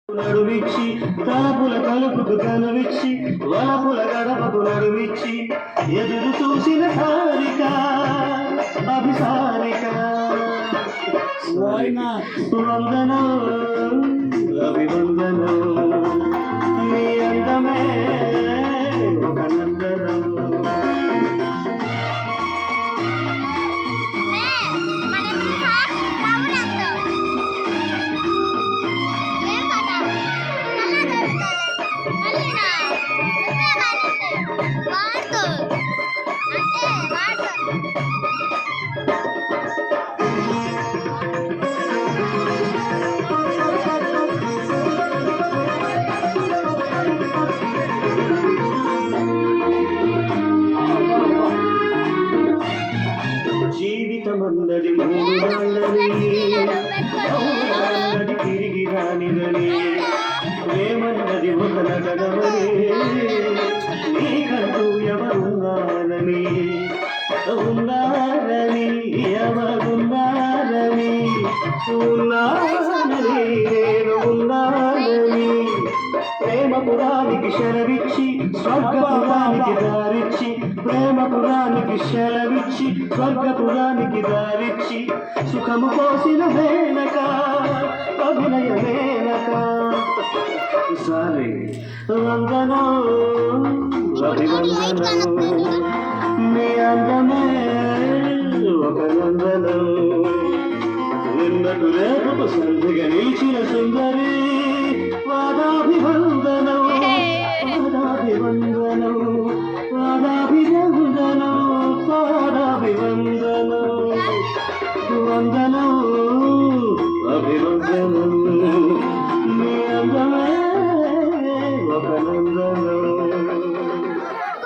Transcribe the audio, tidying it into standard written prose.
నడుమిచ్చి తలపుల తలుపుకు తనువిచ్చి వలపుల గడపకు నడుమిచ్చి ఎదురు చూసిన సారిక అభిసారిక వందనో అభివందనో నీ అందమే ఒక నందనం జీవితమన్నది మూడున్నది తిరిగి రానిదని ఏమన్నది ఒక నగరమని నీకంటూ ఎవరున్నారని ఉన్నారని ఎవరున్నారని ఉన్నారని నేను ఉన్నారని ప్రేమపురానికి శరవిచ్చి స్వర్గపురానికి దారిచ్చి ప్రేమపురానికి శరవిచ్చి స్వర్గపురానికి దారిచ్చి సుఖము కోసిన మేనక అభినయ మేనక సారీ వందనో అభివందనో నీ అందమే ఒక నందనం నిన్నటు రేపు సంధిగా నిలిచిన సుందరి వాదాభివందనం పాదాభివందనం పాదాభివందనం పాదాభివందనం వందనం అభివందనం నీ అందమే